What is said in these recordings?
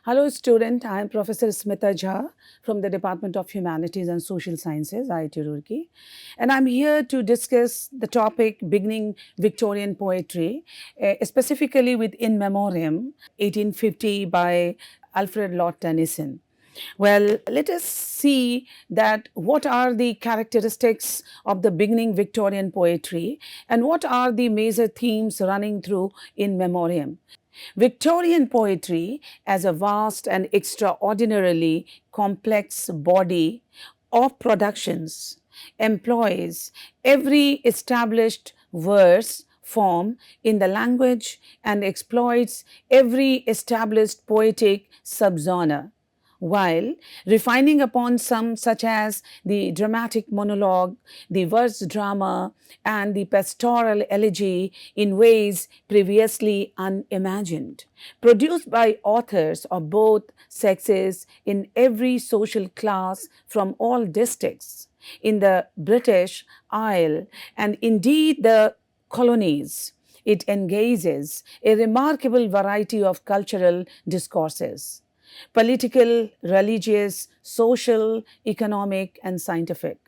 Hello student, I am Professor Smita Jha from the Department of Humanities and Social Sciences, IIT Roorkee, and I'm here to discuss the topic beginning Victorian poetry, specifically with In Memoriam, 1850 by Alfred Lord Tennyson. Well, let us see that what are the characteristics of the beginning Victorian poetry and what are the major themes running through In Memoriam. Victorian poetry, as a vast and extraordinarily complex body of productions, employs every established verse form in the language and exploits every established poetic subgenre, while refining upon some such as the dramatic monologue, the verse drama, and the pastoral elegy in ways previously unimagined. Produced by authors of both sexes in every social class from all districts in the British Isle and indeed the colonies, it engages a remarkable variety of cultural discourses: political, religious, social, economic, and scientific,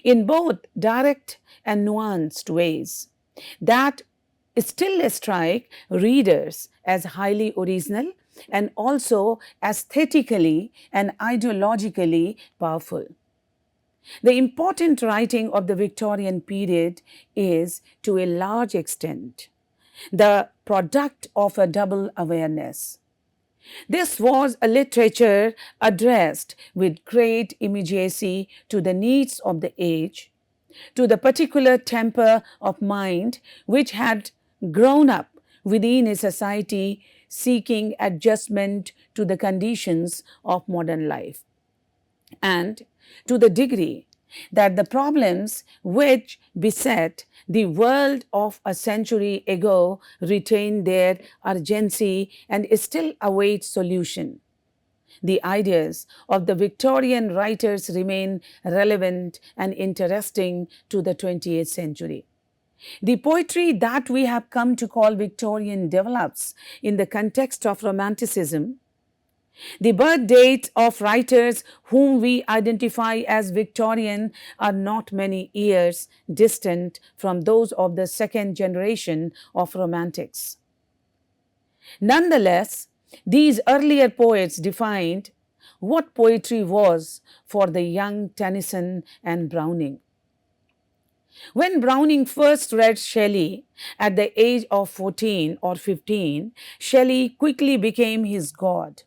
in both direct and nuanced ways that still strike readers as highly original and also aesthetically and ideologically powerful. The important writing of the Victorian period is, to a large extent, the product of a double awareness. This was a literature addressed with great immediacy to the needs of the age, to the particular temper of mind which had grown up within a society seeking adjustment to the conditions of modern life, and to the degree that the problems which beset the world of a century ago retain their urgency and still await solution. The ideas of the Victorian writers remain relevant and interesting to the 20th century. The poetry that we have come to call Victorian develops in the context of Romanticism. The birth dates of writers whom we identify as Victorian are not many years distant from those of the second generation of Romantics. Nonetheless, these earlier poets defined what poetry was for the young Tennyson and Browning. When Browning first read Shelley at the age of 14 or 15, Shelley quickly became his god.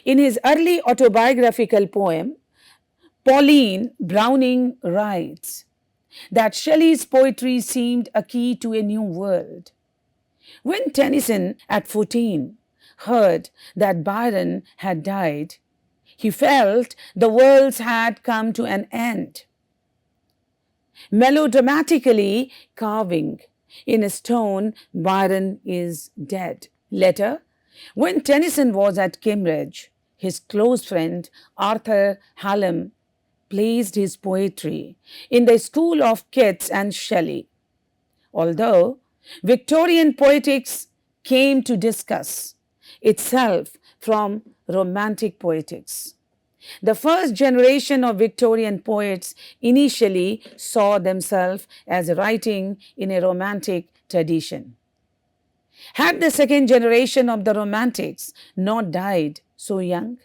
In his early autobiographical poem, Pauline, Browning writes that Shelley's poetry seemed a key to a new world. When Tennyson, at 14, heard that Byron had died, he felt the world had come to an end. Melodramatically carving in stone, Byron is dead. Later, when Tennyson was at Cambridge, his close friend Arthur Hallam placed his poetry in the school of Keats and Shelley. Although Victorian poetics came to discuss itself from Romantic poetics, the first generation of Victorian poets initially saw themselves as writing in a Romantic tradition. Had the second generation of the Romantics not died so young,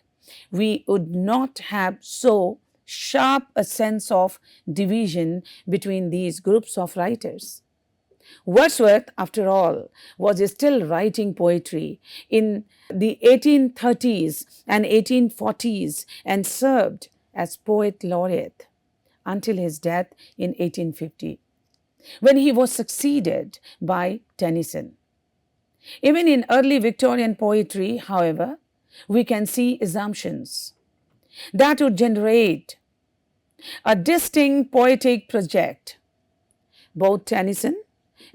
we would not have so sharp a sense of division between these groups of writers. Wordsworth, after all, was still writing poetry in the 1830s and 1840s and served as poet laureate until his death in 1850, when he was succeeded by Tennyson. Even in early Victorian poetry, however, we can see assumptions that would generate a distinct poetic project. Both Tennyson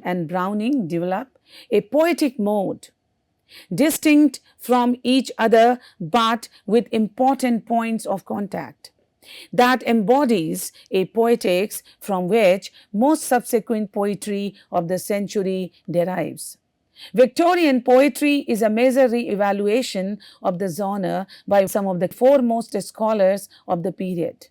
and Browning develop a poetic mode distinct from each other but with important points of contact that embodies a poetics from which most subsequent poetry of the century derives. Victorian poetry is a major re-evaluation of the genre by some of the foremost scholars of the period.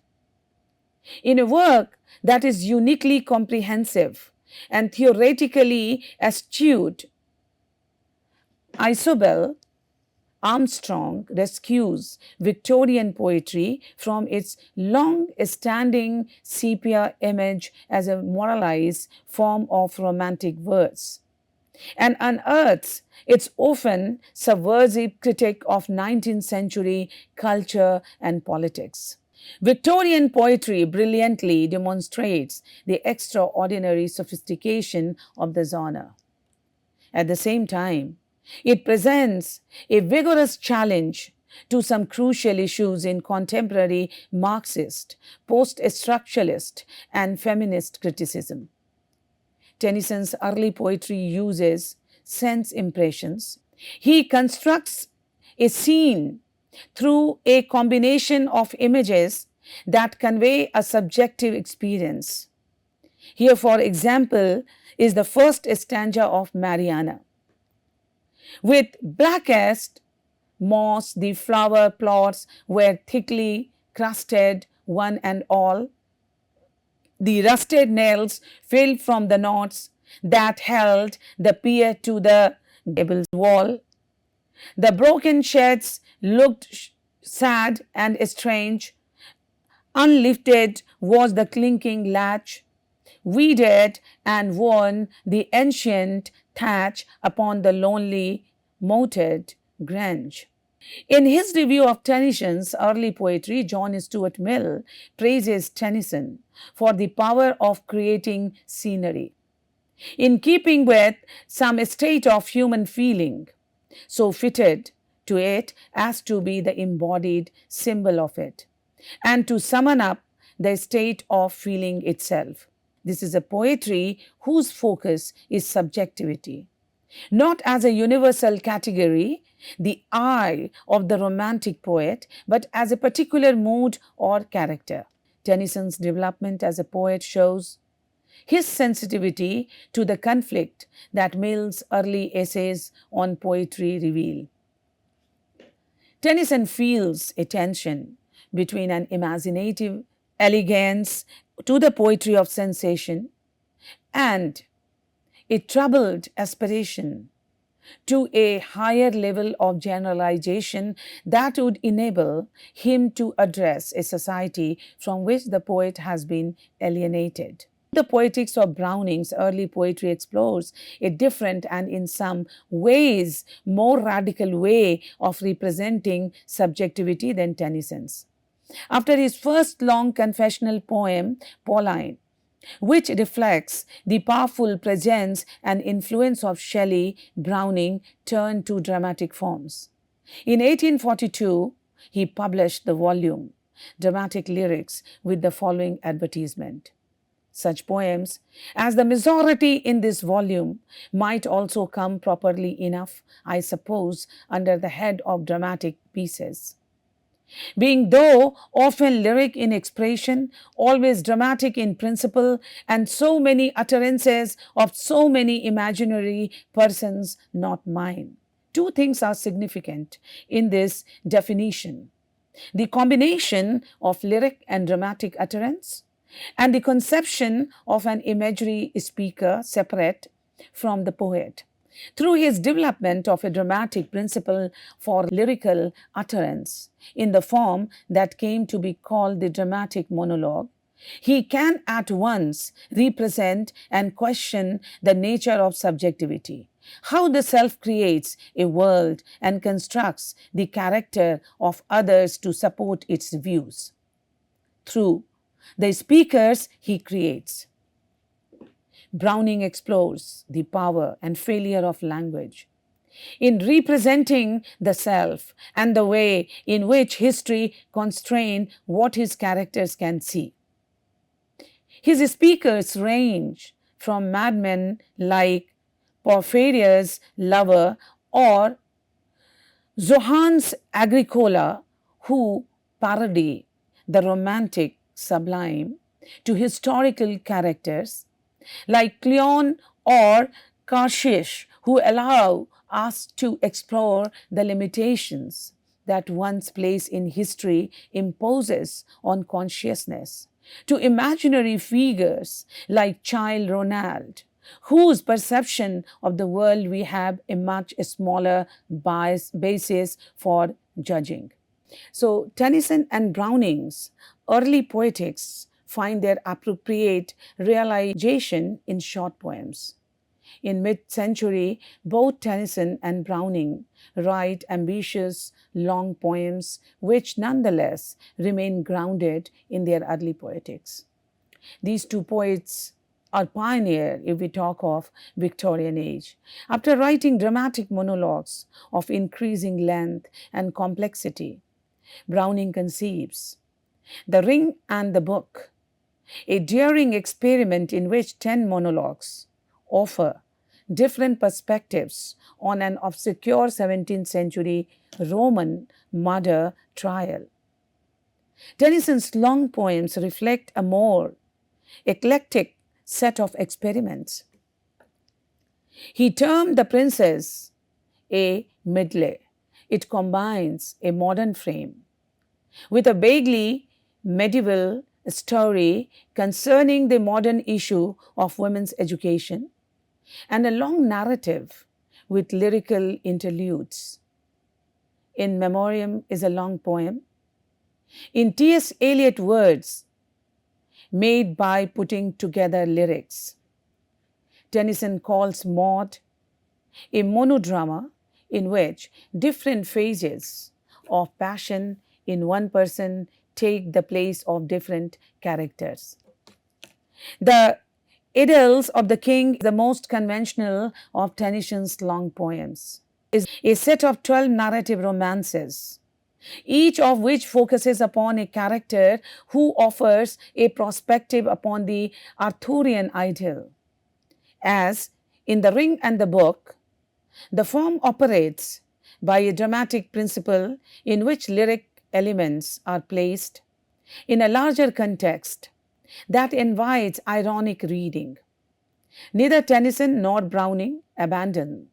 In a work that is uniquely comprehensive and theoretically astute, Isobel Armstrong rescues Victorian poetry from its long standing sepia image as a moralized form of romantic verse and unearths its often subversive critique of 19th century culture and politics. Victorian poetry brilliantly demonstrates the extraordinary sophistication of the genre. At the same time, it presents a vigorous challenge to some crucial issues in contemporary Marxist, post structuralist, and feminist criticism. Tennyson's early poetry uses sense impressions. He constructs a scene through a combination of images that convey a subjective experience. Here, for example, is the first stanza of Mariana. With blackest moss, the flower plots were thickly crusted, one and all. The rusted nails fell from the knots that held the pier to the gable wall. The broken sheds looked sad and strange. Unlifted was the clinking latch, weeded and worn the ancient thatch upon the lonely, moated grange. In his review of Tennyson's early poetry, John Stuart Mill praises Tennyson for the power of creating scenery, in keeping with some state of human feeling, so fitted to it as to be the embodied symbol of it, and to summon up the state of feeling itself. This is a poetry whose focus is subjectivity, not as a universal category, the I of the romantic poet, but as a particular mood or character. Tennyson's development as a poet shows his sensitivity to the conflict that Mill's early essays on poetry reveal. Tennyson feels a tension between an imaginative elegance to the poetry of sensation and a troubled aspiration to a higher level of generalization that would enable him to address a society from which the poet has been alienated. The poetics of Browning's early poetry explores a different and in some ways more radical way of representing subjectivity than Tennyson's. After his first long confessional poem, Pauline, which reflects the powerful presence and influence of Shelley, Browning turned to dramatic forms. In 1842, he published the volume, Dramatic Lyrics, with the following advertisement. Such poems as the majority in this volume might also come properly enough, I suppose, under the head of dramatic pieces. Being though often lyric in expression, always dramatic in principle, and so many utterances of so many imaginary persons, not mine. Two things are significant in this definition: the combination of lyric and dramatic utterance, and the conception of an imagery speaker separate from the poet. Through his development of a dramatic principle for lyrical utterance in the form that came to be called the dramatic monologue, he can at once represent and question the nature of subjectivity, how the self creates a world and constructs the character of others to support its views. Through the speakers he creates, Browning explores the power and failure of language in representing the self and the way in which history constrains what his characters can see. His speakers range from madmen like Porphyria's lover or Johannes Agricola, who parody the romantic sublime, to historical characters like Cleon or cautious, who allow us to explore the limitations that one's place in history imposes on consciousness, to imaginary figures like Child Ronald, whose perception of the world we have a much smaller basis for judging. So, Tennyson and Browning's early poetics find their appropriate realization in short poems. In mid-century, both Tennyson and Browning write ambitious, long poems which nonetheless remain grounded in their early poetics. These two poets are pioneer if we talk of Victorian age. After writing dramatic monologues of increasing length and complexity, Browning conceives The Ring and the Book, a daring experiment in which 10 monologues offer different perspectives on an obscure 17th century Roman murder trial. Tennyson's long poems reflect a more eclectic set of experiments. He termed The Princess a medley. It combines a modern frame with a vaguely medieval story concerning the modern issue of women's education and a long narrative with lyrical interludes. In Memoriam is a long poem. In T.S. Eliot words, made by putting together lyrics. Tennyson calls Maud a monodrama in which different phases of passion in one person take the place of different characters. The Idylls of the King, the most conventional of Tennyson's long poems, is a set of 12 narrative romances, each of which focuses upon a character who offers a perspective upon the Arthurian idyll. As in The Ring and the Book, the form operates by a dramatic principle in which lyric elements are placed in a larger context that invites ironic reading. Neither Tennyson nor Browning abandoned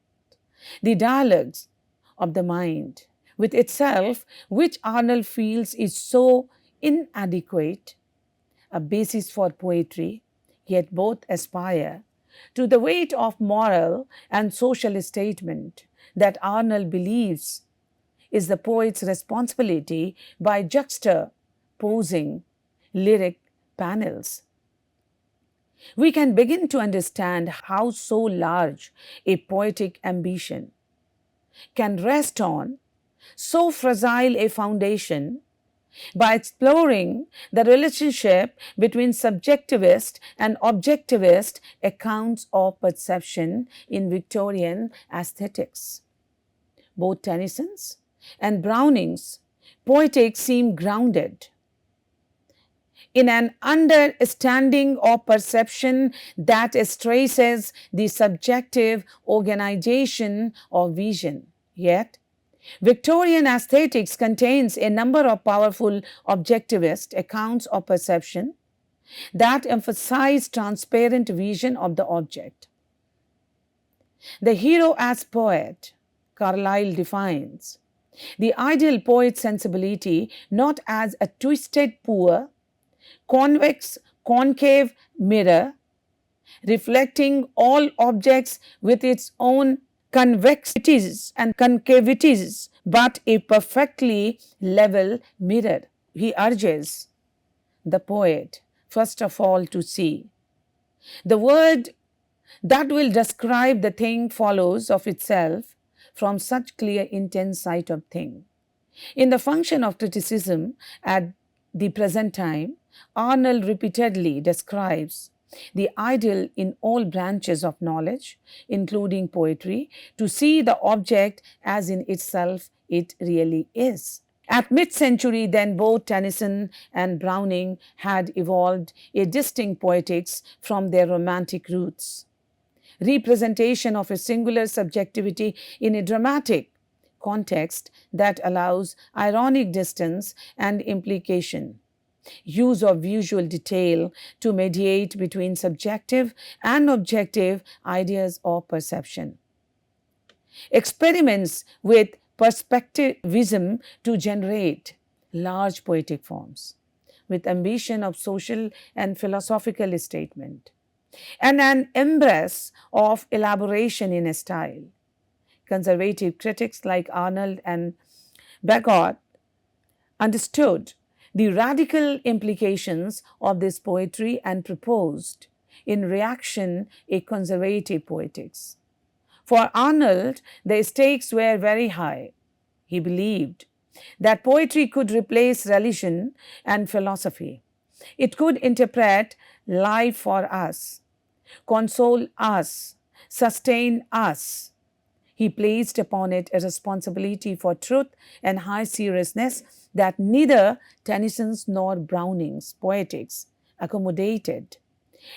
the dialogues of the mind with itself, which Arnold feels is so inadequate a basis for poetry, yet both aspire to the weight of moral and social statement that Arnold believes is the poet's responsibility by juxtaposing lyric panels. We can begin to understand how so large a poetic ambition can rest on so fragile a foundation by exploring the relationship between subjectivist and objectivist accounts of perception in Victorian aesthetics. Both Tennyson's and Browning's poetics seem grounded in an understanding of perception that traces the subjective organization of vision. Yet, Victorian aesthetics contains a number of powerful objectivist accounts of perception that emphasize transparent vision of the object. The hero as poet, Carlyle defines the ideal poet's sensibility not as a twisted, poor, convex, concave mirror, reflecting all objects with its own convexities and concavities, but a perfectly level mirror. He urges the poet, first of all, to see. The word that will describe the thing follows of itself from such clear, intense sight of thing. In the function of criticism at the present time, Arnold repeatedly describes the ideal in all branches of knowledge, including poetry, to see the object as in itself it really is. At mid-century, then, both Tennyson and Browning had evolved a distinct poetics from their romantic roots. Representation of a singular subjectivity in a dramatic context that allows ironic distance and implication. use of visual detail to mediate between subjective and objective ideas or perception. Experiments with perspectivism to generate large poetic forms with ambition of social and philosophical statement, and an embrace of elaboration in a style. Conservative critics like Arnold and Baggot understood the radical implications of this poetry and proposed, in reaction, a conservative poetics. For Arnold, the stakes were very high. He believed that poetry could replace religion and philosophy. It could interpret life for us, console us, sustain us. He placed upon it a responsibility for truth and high seriousness that neither Tennyson's nor Browning's poetics accommodated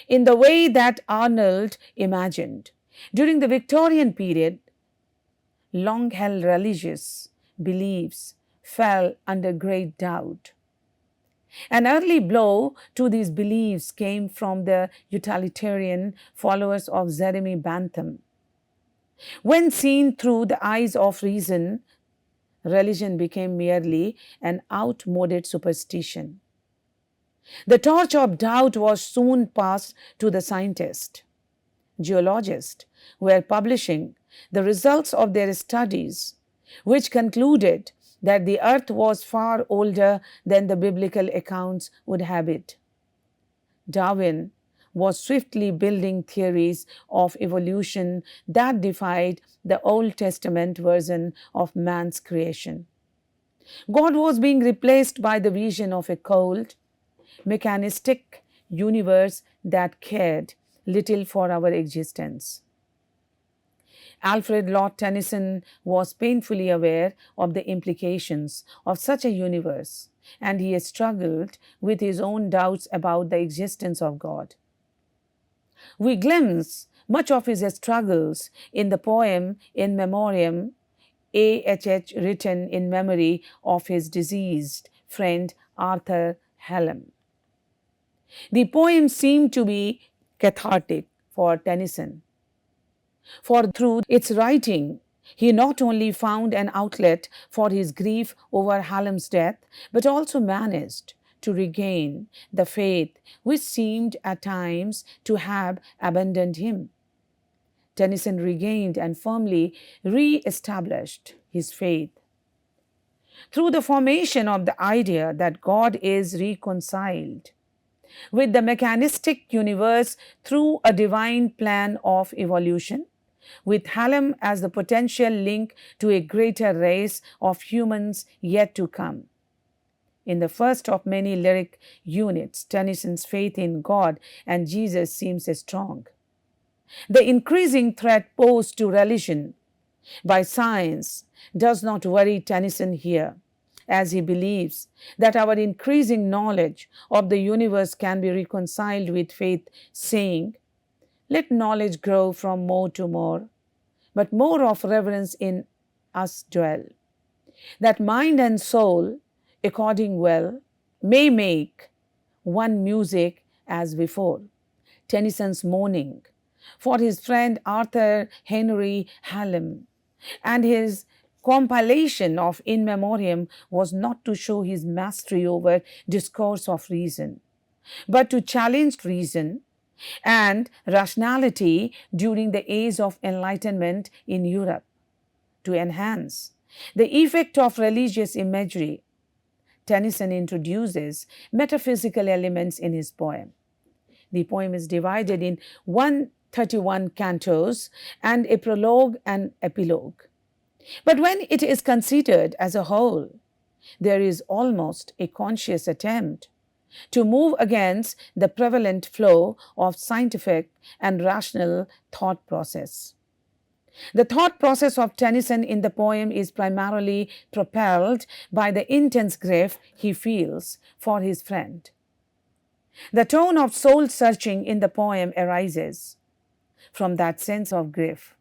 in the way that Arnold imagined. During the Victorian period, long held religious beliefs fell under great doubt. An early blow to these beliefs came from the utilitarian followers of Jeremy Bentham. When seen through the eyes of reason, religion became merely an outmoded superstition. The torch of doubt was soon passed to the scientist. Geologists were publishing the results of their studies, which concluded that the earth was far older than the biblical accounts would have it. Darwin was swiftly building theories of evolution that defied the Old Testament version of man's creation. God was being replaced by the vision of a cold, mechanistic universe that cared little for our existence. Alfred Lord Tennyson was painfully aware of the implications of such a universe, and he struggled with his own doubts about the existence of God. We glimpse much of his struggles in the poem In Memoriam, A.H.H. written in memory of his deceased friend Arthur Hallam. The poem seemed to be cathartic for Tennyson, for through its writing, he not only found an outlet for his grief over Hallam's death, but also managed to regain the faith which seemed at times to have abandoned him. Tennyson regained and firmly re-established his faith through the formation of the idea that God is reconciled with the mechanistic universe through a divine plan of evolution, with Hallam as the potential link to a greater race of humans yet to come. In the first of many lyric units, Tennyson's faith in God and Jesus seems strong. The increasing threat posed to religion by science does not worry Tennyson here, as he believes that our increasing knowledge of the universe can be reconciled with faith, saying, "Let knowledge grow from more to more, but more of reverence in us dwell, that mind and soul, according well, may make one music as before." Tennyson's mourning for his friend Arthur Henry Hallam and his compilation of In Memoriam was not to show his mastery over discourse of reason, but to challenge reason and rationality during the age of enlightenment in Europe. To enhance the effect of religious imagery, Tennyson introduces metaphysical elements in his poem. The poem is divided in 131 cantos and a prologue and epilogue. But when it is considered as a whole, there is almost a conscious attempt to move against the prevalent flow of scientific and rational thought process. The thought process of Tennyson in the poem is primarily propelled by the intense grief he feels for his friend. The tone of soul-searching in the poem arises from that sense of grief.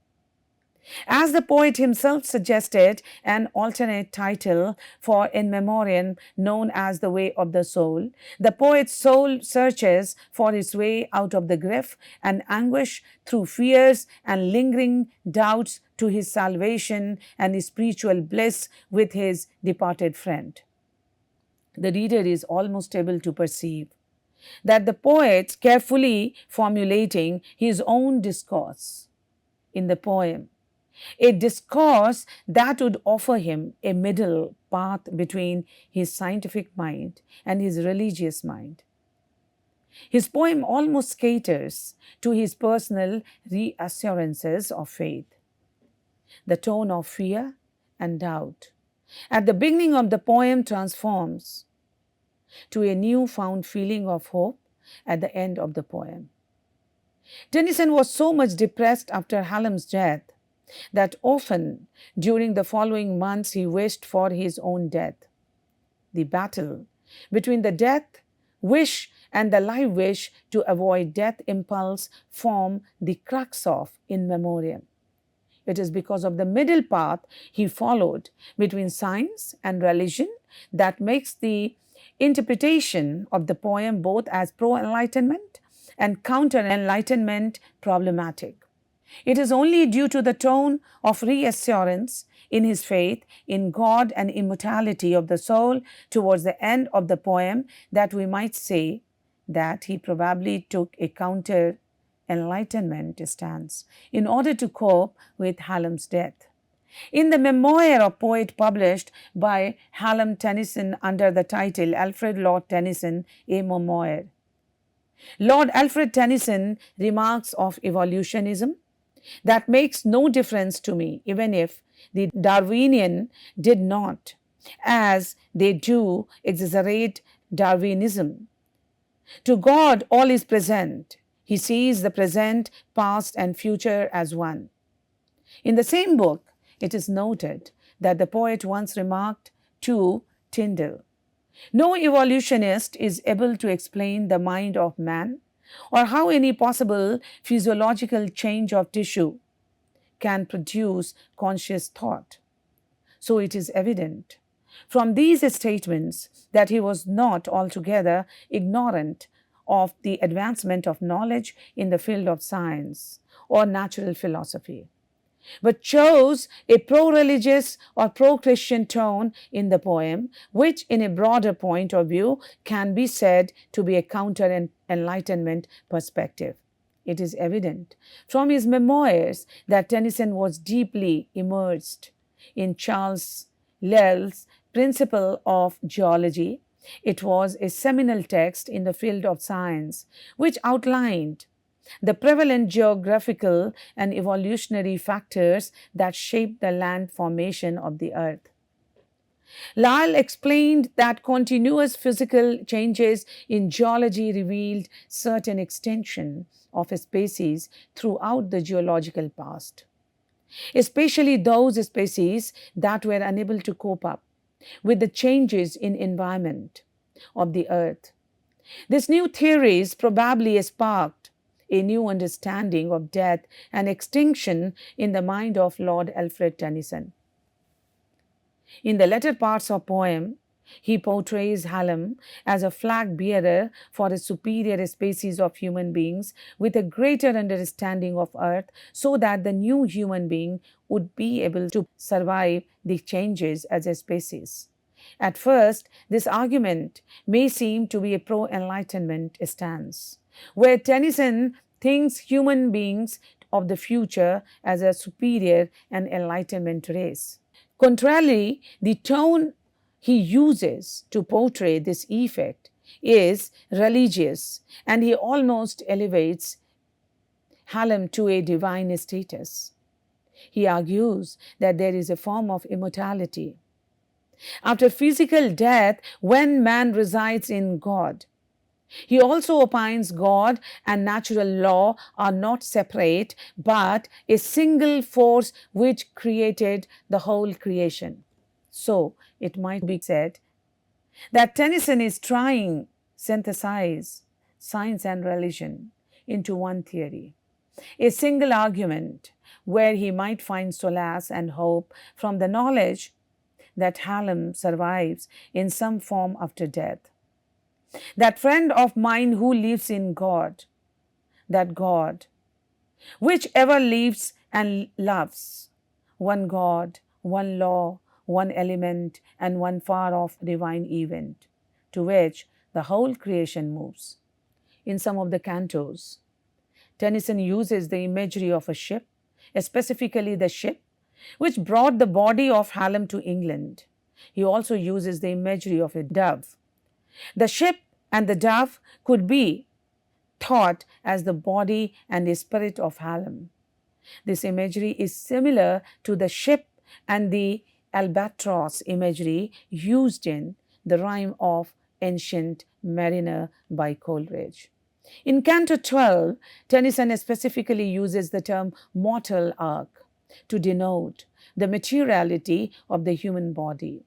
As the poet himself suggested, an alternate title for In Memoriam, known as The Way of the Soul, the poet's soul searches for its way out of the grief and anguish through fears and lingering doubts to his salvation and his spiritual bliss with his departed friend. The reader is almost able to perceive that the poet carefully formulating his own discourse in the poem, a discourse that would offer him a middle path between his scientific mind and his religious mind. His poem almost caters to his personal reassurances of faith, the tone of fear and doubt. At the beginning of the poem transforms to a newfound feeling of hope at the end of the poem. Tennyson was so much depressed after Hallam's death that often during the following months he wished for his own death. The battle between the death wish and the life wish to avoid death impulse form the crux of In Memoriam. It is because of the middle path he followed between science and religion that makes the interpretation of the poem both as pro-enlightenment and counter-enlightenment problematic. It is only due to the tone of reassurance in his faith in God and immortality of the soul towards the end of the poem that we might say that he probably took a counter-enlightenment stance in order to cope with Hallam's death. In the memoir of poet published by Hallam Tennyson under the title Alfred Lord Tennyson, a Memoir, Lord Alfred Tennyson remarks of evolutionism that makes no difference to me, even if the Darwinian did not, as they do, exaggerate Darwinism. To God, all is present. He sees the present, past, and future as one. In the same book, it is noted that the poet once remarked to Tyndall, "No evolutionist is able to explain the mind of man or how any possible physiological change of tissue can produce conscious thought." So it is evident from these statements that he was not altogether ignorant of the advancement of knowledge in the field of science or natural philosophy, but chose a pro-religious or pro-Christian tone in the poem, which in a broader point of view can be said to be a counter-enlightenment perspective. It is evident from his memoirs that Tennyson was deeply immersed in Charles Lyell's Principle of Geology. It was a seminal text in the field of science, which outlined the prevalent geographical and evolutionary factors that shape the land formation of the earth. Lyell explained that continuous physical changes in geology revealed certain extension of species throughout the geological past, especially those species that were unable to cope up with the changes in environment of the earth. These new theories probably sparked a new understanding of death and extinction in the mind of Lord Alfred Tennyson. In the latter parts of the poem, he portrays Hallam as a flag bearer for a superior species of human beings with a greater understanding of earth, so that the new human being would be able to survive the changes as a species. At first, this argument may seem to be a pro-enlightenment stance, where Tennyson thinks human beings of the future as a superior and enlightenment race. Contrarily, the tone he uses to portray this effect is religious, and he almost elevates Hallam to a divine status. He argues that there is a form of immortality after physical death when man resides in God. He also opines God and natural law are not separate, but a single force which created the whole creation. So it might be said that Tennyson is trying to synthesize science and religion into one theory. a single argument where he might find solace and hope from the knowledge that Hallam survives in some form after death. That friend of mine who lives in God, that God, which ever lives and loves, one God, one law, one element, and one far off divine event, to which the whole creation moves. In some of the cantos, Tennyson uses the imagery of a ship, specifically the ship which brought the body of Hallam to England. He also uses the imagery of a dove. The ship and the dove could be thought as the body and the spirit of Hallam. This imagery is similar to the ship and the albatross imagery used in the rhyme of Ancient Mariner by Coleridge. In Canto 12, Tennyson specifically uses the term mortal ark to denote the materiality of the human body,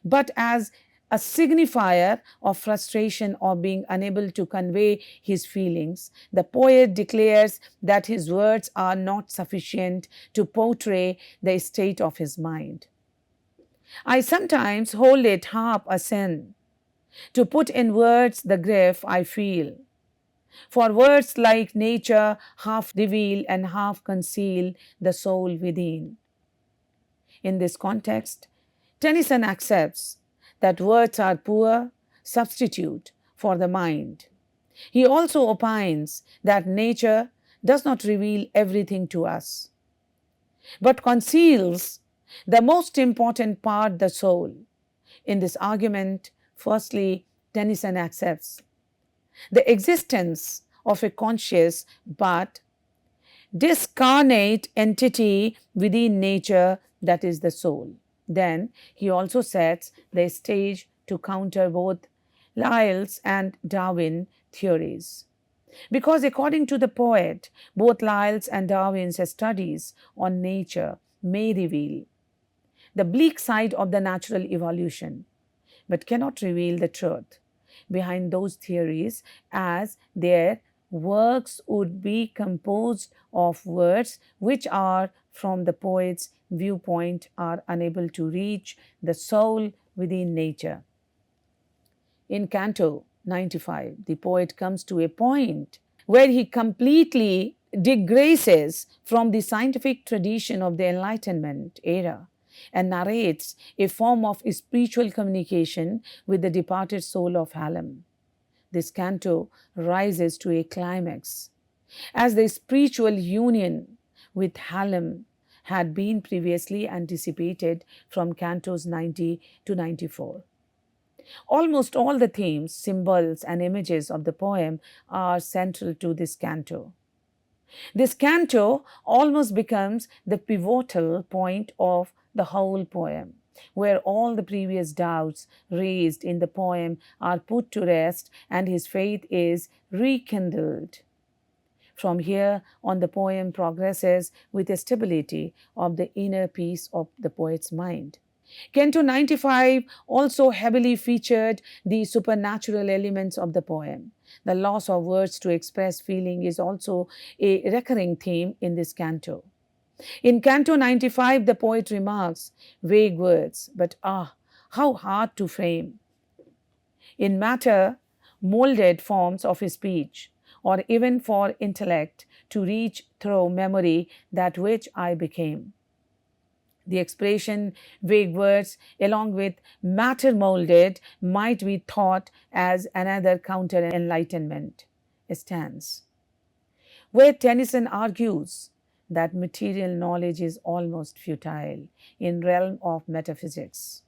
but as a signifier of frustration or being unable to convey his feelings, the poet declares that his words are not sufficient to portray the state of his mind. I sometimes hold it half a sin to put in words the grief I feel. For words like nature half reveal and half conceal the soul within. In this context, Tennyson accepts that words are poor substitute for the mind. He also opines that nature does not reveal everything to us, but conceals the most important part, the soul. In this argument, firstly, Tennyson accepts the existence of a conscious but discarnate entity within nature, that is the soul. Then he also sets the stage to counter both Lyell's and Darwin theories. Because according to the poet, both Lyell's and Darwin's studies on nature may reveal the bleak side of the natural evolution, but cannot reveal the truth behind those theories, as their works would be composed of words which are, from the poet's viewpoint, are unable to reach the soul within nature. In Canto 95, the poet comes to a point where he completely digresses from the scientific tradition of the Enlightenment era and narrates a form of spiritual communication with the departed soul of Hallam. This canto rises to a climax as the spiritual union with Hallam had been previously anticipated from cantos 90 to 94. Almost all the themes, symbols, and images of the poem are central to this canto. This canto almost becomes the pivotal point of the whole poem, where all the previous doubts raised in the poem are put to rest and his faith is rekindled. From here on, the poem progresses with the stability of the inner peace of the poet's mind. Canto 95 also heavily featured the supernatural elements of the poem. The loss of words to express feeling is also a recurring theme in this canto. In Canto 95, the poet remarks, vague words, but how hard to frame. In matter, molded forms of speech, or even for intellect to reach through memory that which I became. The expression vague words along with matter molded might be thought as another counter-enlightenment stance, where Tennyson argues that material knowledge is almost futile in realm of metaphysics.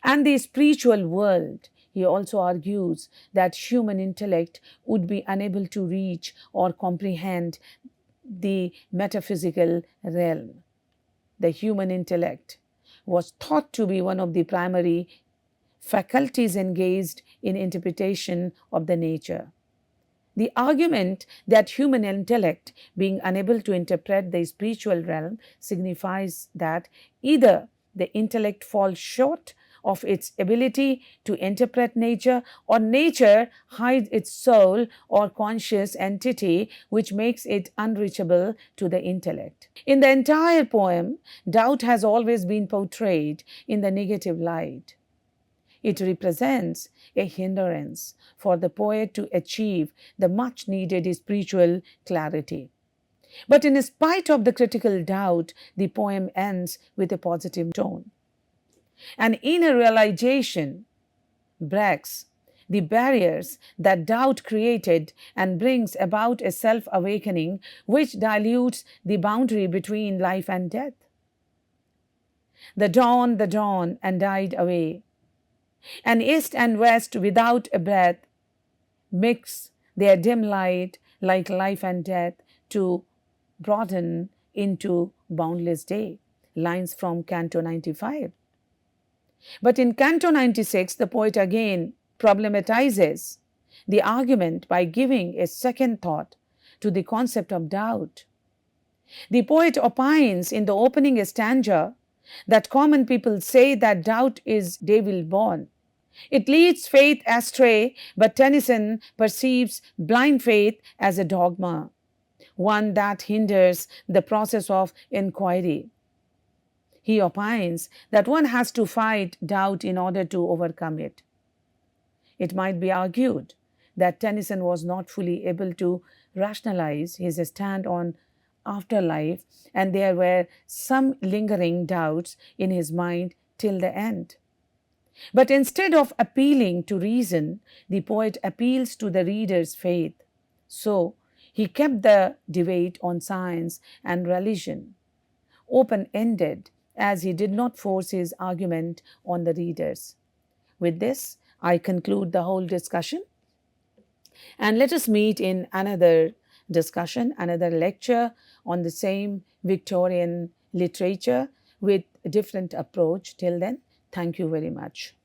And the spiritual world, he also argues that human intellect would be unable to reach or comprehend the metaphysical realm. The human intellect was thought to be one of the primary faculties engaged in interpretation of the nature. The argument that human intellect being unable to interpret the spiritual realm signifies that either the intellect falls short of its ability to interpret nature, or nature hides its soul or conscious entity, which makes it unreachable to the intellect. In the entire poem, doubt has always been portrayed in the negative light. It represents a hindrance for the poet to achieve the much needed spiritual clarity. But in spite of the critical doubt, the poem ends with a positive tone. An inner realization breaks the barriers that doubt created and brings about a self awakening which dilutes the boundary between life and death. The dawn, and died away, and east and west without a breath mix their dim light like life and death to broaden into boundless day. Lines from Canto 95. But in Canto 96, the poet again problematizes the argument by giving a second thought to the concept of doubt. The poet opines in the opening stanza that common people say that doubt is devil born. It leads faith astray, but Tennyson perceives blind faith as a dogma, one that hinders the process of inquiry. He opines that one has to fight doubt in order to overcome it. It might be argued that Tennyson was not fully able to rationalize his stand on afterlife, and there were some lingering doubts in his mind till the end. But instead of appealing to reason, the poet appeals to the reader's faith. So he kept the debate on science and religion open-ended, as he did not force his argument on the readers. With this, I conclude the whole discussion. And let us meet in another discussion, another lecture on the same Victorian literature with a different approach. Till then, thank you very much.